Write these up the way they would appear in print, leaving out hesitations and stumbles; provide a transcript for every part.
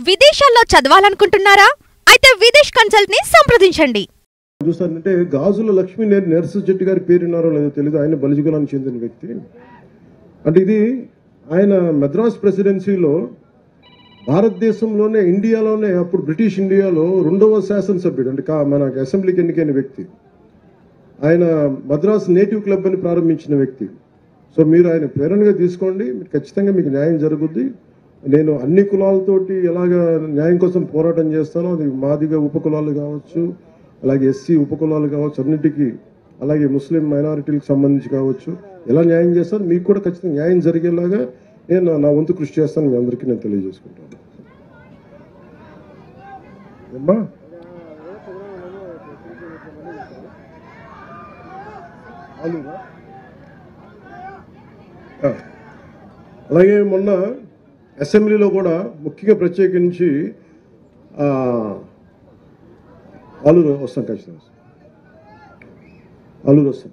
విదేశాల్లో చదవాలనుకుంటున్నారా? అయితే విదేశ్ కన్సల్ట్ ని సంప్రదించండి. చూస్తానంటే గాజుల లక్ష్మీ నరసింహ చెట్టి గారి పేరున్నారో లేదో తెలియదు. ఆయన బలిజుగులానికి చెందిన వ్యక్తి. అంటే ఇది ఆయన మద్రాస్ ప్రెసిడెన్సీలో భారతదేశంలోనే ఇండియాలోనే అప్పుడు బ్రిటిష్ ఇండియాలో 2వ శాసనసభ్యుడు అంటే మన అసెంబ్లీకి ఎన్నికైన వ్యక్తి. ఆయన మద్రాస్ నేటివ్ క్లబ్ అని ప్రారంభించిన వ్యక్తి. సో మీరు ఆయన ప్రేరణగా తీసుకోండి, ఖచ్చితంగా మీకు న్యాయం జరుగుద్ది. నేను అన్ని కులాలతోటి ఎలాగా న్యాయం కోసం పోరాటం చేస్తానో, అది మాదిగ ఉపకులాలు కావచ్చు, అలాగే ఎస్సీ ఉపకులాలు కావచ్చు, అన్నిటికీ, అలాగే ముస్లిం మైనారిటీలకు సంబంధించి కావచ్చు, ఎలా న్యాయం చేస్తాను మీకు కూడా ఖచ్చితంగా న్యాయం జరిగేలాగా నేను నా వంతు కృషి చేస్తాను. మీ అందరికీ నేను తెలియజేసుకుంటాను. అమ్మా అలాగే మొన్న అసెంబ్లీలో కూడా ముఖ్యంగా ప్రత్యేకించి ఆలూరు వస్తాం, ఖచ్చితంగా ఆలూరు వస్తాం.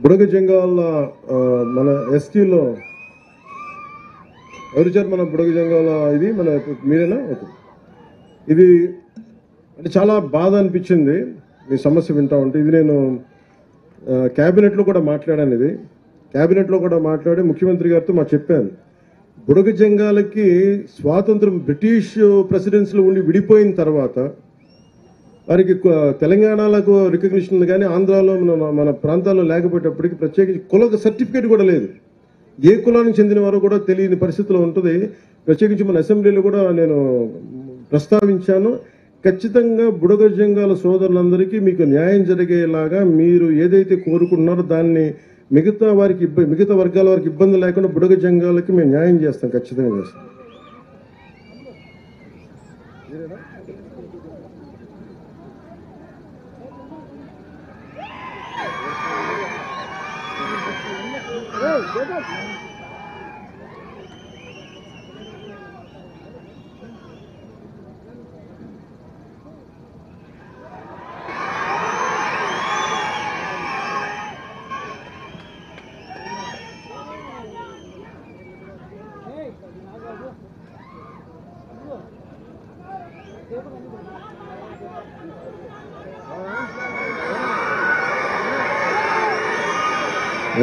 బుడగ జంగాల మన ఎస్టీలో ఎవరిచారు మన బుడగ జంగాల ఇది మన మీరేనా? ఓకే. ఇది అంటే చాలా బాధ అనిపించింది మీ సమస్య వింటా ఉంటే. ఇది నేను క్యాబినెట్లో కూడా మాట్లాడాను. ఇది క్యాబినెట్లో కూడా మాట్లాడి ముఖ్యమంత్రి గారితో చెప్పాను. బుడగ జంగాలకి స్వాతంత్రం బ్రిటిష్ ప్రెసిడెన్సీలో ఉండి విడిపోయిన తర్వాత వారికి తెలంగాణలకు రికగ్నిషన్ ఉంది, కానీ ఆంధ్రాలో మన ప్రాంతాల్లో లేకపోయేటప్పటికి ప్రత్యేకించి కుల సర్టిఫికేట్ కూడా లేదు. ఏ కులానికి చెందిన వారో కూడా తెలియని పరిస్థితిలో ఉంటుంది. ప్రత్యేకించి మన అసెంబ్లీలో కూడా నేను ప్రస్తావించాను. ఖచ్చితంగా బుడగ జంగాల సోదరులందరికీ మీకు న్యాయం జరిగేలాగా మీరు ఏదైతే కోరుకుంటున్నారో దాన్ని మిగతా వర్గాల వారికి ఇబ్బంది లేకుండా బుడగ జంగాలకి మేము న్యాయం చేస్తాం, ఖచ్చితంగా చేస్తాం.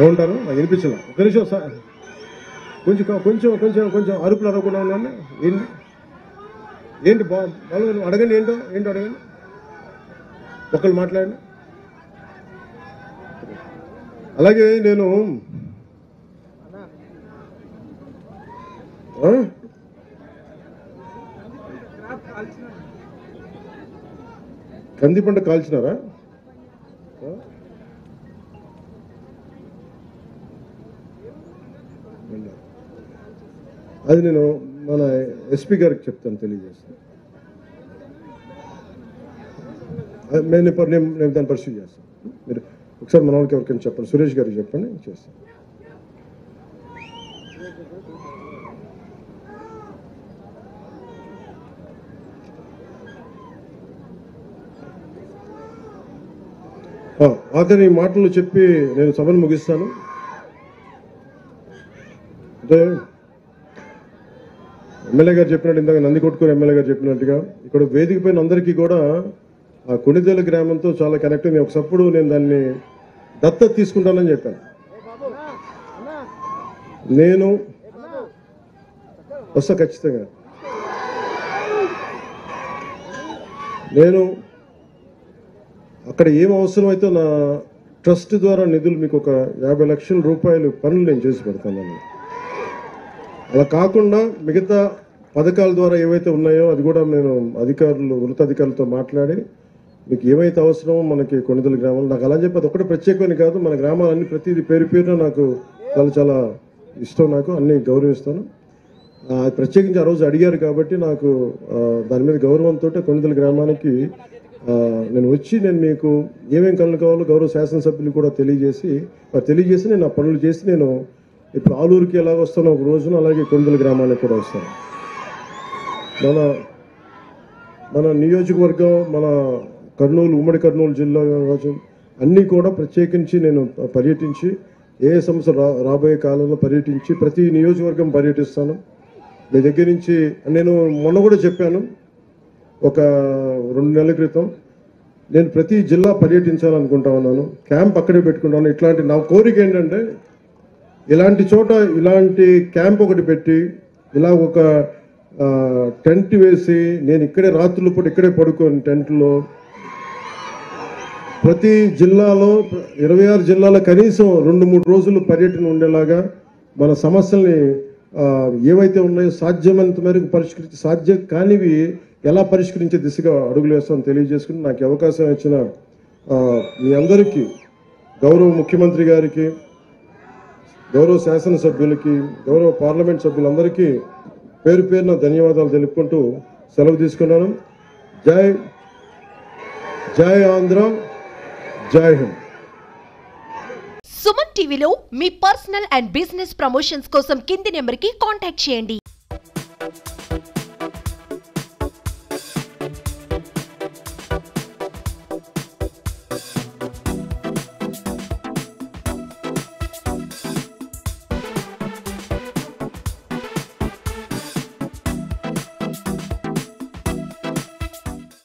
ఏమంటారు నాకు వినిపించలే. ఒక నిమిషం సార్, కొంచెం కొంచెం కొంచెం కొంచెం అరుపులు అరవకుండా ఉన్నాను. ఏంటి బాగా అడగండి, ఏంటో అడగండి, ఒకళ్ళు మాట్లాడండి. అలాగే నేను కంది పంట కాల్చినారా? అది నేను మన ఎస్పీ గారికి చెప్తాను, తెలియజేస్తాను. నేను దాన్ని పరిశీలి చేస్తాను. మీరు ఒకసారి మన వాళ్ళకి ఎవరికైనా చెప్పండి, సురేష్ గారికి చెప్పండి, చేస్తాను. ఆఖరి మాటలు చెప్పి నేను సభను ముగిస్తాను. అంటే ఎమ్మెల్యే గారు చెప్పినట్టు, ఇందాక నందికొట్కూరు ఎమ్మెల్యే గారు చెప్పినట్టుగా ఇక్కడ వేదిక పైన అందరికీ కూడా ఆ కొణిదేల గ్రామంతో చాలా కనెక్ట్ అయింది. ఒకప్పుడు నేను దాన్ని దత్తత తీసుకుంటానని చెప్పాను. నేను వస్తా, ఖచ్చితంగా నేను అక్కడ ఏం అవసరమైతే నా ట్రస్ట్ ద్వారా నిధులు మీకు ఒక 50 లక్షల రూపాయలు పనులు నేను చేసి పెడతాను. అలా కాకుండా మిగతా పథకాల ద్వారా ఏవైతే ఉన్నాయో అది కూడా నేను ఉన్నతాధికారులతో మాట్లాడి మీకు ఏమైతే అవసరమో మనకి కొణిదెల గ్రామంలో నాకు అలా చెప్పి అది ఒకటే ప్రత్యేకమని కాదు, మన గ్రామాలన్నీ ప్రతిదీ పేరున నాకు చాలా చాలా ఇష్టం, నాకు అన్ని గౌరవిస్తాను. ప్రత్యేకించి ఆ రోజు అడిగారు కాబట్టి నాకు దాని మీద గౌరవంతో కొణిదెల గ్రామానికి నేను వచ్చి నేను మీకు ఏమేమి కళ్ళు కావాలో గౌరవ శాసనసభ్యులు కూడా తెలియజేసి నేను ఆ పనులు చేసి నేను ఇప్పుడు ఆలూరుకి ఎలాగ వస్తానో ఒక రోజున అలాగే కొణిదెల గ్రామానికి కూడా వస్తాను. మన నియోజకవర్గం, మన కర్నూలు, ఉమ్మడి కర్నూలు జిల్లా కావచ్చు, అన్నీ కూడా ప్రత్యేకించి నేను పర్యటించి ఏ సమస్య రాబోయే కాలంలో పర్యటించి ప్రతి నియోజకవర్గం పర్యటిస్తాను. మీ దగ్గర నుంచి నేను మొన్న కూడా చెప్పాను, ఒక 2 నెలల క్రితం నేను ప్రతి జిల్లా పర్యటించాలనుకుంటా ఉన్నాను, క్యాంప్ అక్కడే పెట్టుకుంటాను. ఇట్లాంటి నా కోరిక ఏంటంటే ఇలాంటి చోట ఇలాంటి క్యాంప్ ఒకటి పెట్టి ఇలా ఒక టెంట్ వేసి నేను ఇక్కడే రాత్రుల పూట ఇక్కడే పడుకోని టెంట్లో ప్రతి జిల్లాలో 26 జిల్లాల కనీసం 2-3 రోజులు పర్యటన ఉండేలాగా మన సమస్యల్ని ఏవైతే ఉన్నాయో సాధ్యమైనంత మేరకు సాధ్యం కానివి ఎలా పరిష్కరించే దిశగా అడుగులు వేస్తామని తెలియజేసుకుని నాకు అవకాశం ఇచ్చిన మీ అందరికీ, గౌరవ ముఖ్యమంత్రి గారికి, గౌరవ శాసనసభ్యులకి, గౌరవ పార్లమెంట్ సభ్యులందరికీ పేరు పేరున ధన్యవాదాలు తెలుపుకుంటూ సెలవు తీసుకున్నాను. జై ఆంధ్ర, జై హింద్. సుమన్ టీవీలో మీ పర్సనల్ అండ్ బిజినెస్ ప్రమోషన్స్ కోసం కింది నెంబర్కి కాంటాక్ట్ చేయండి.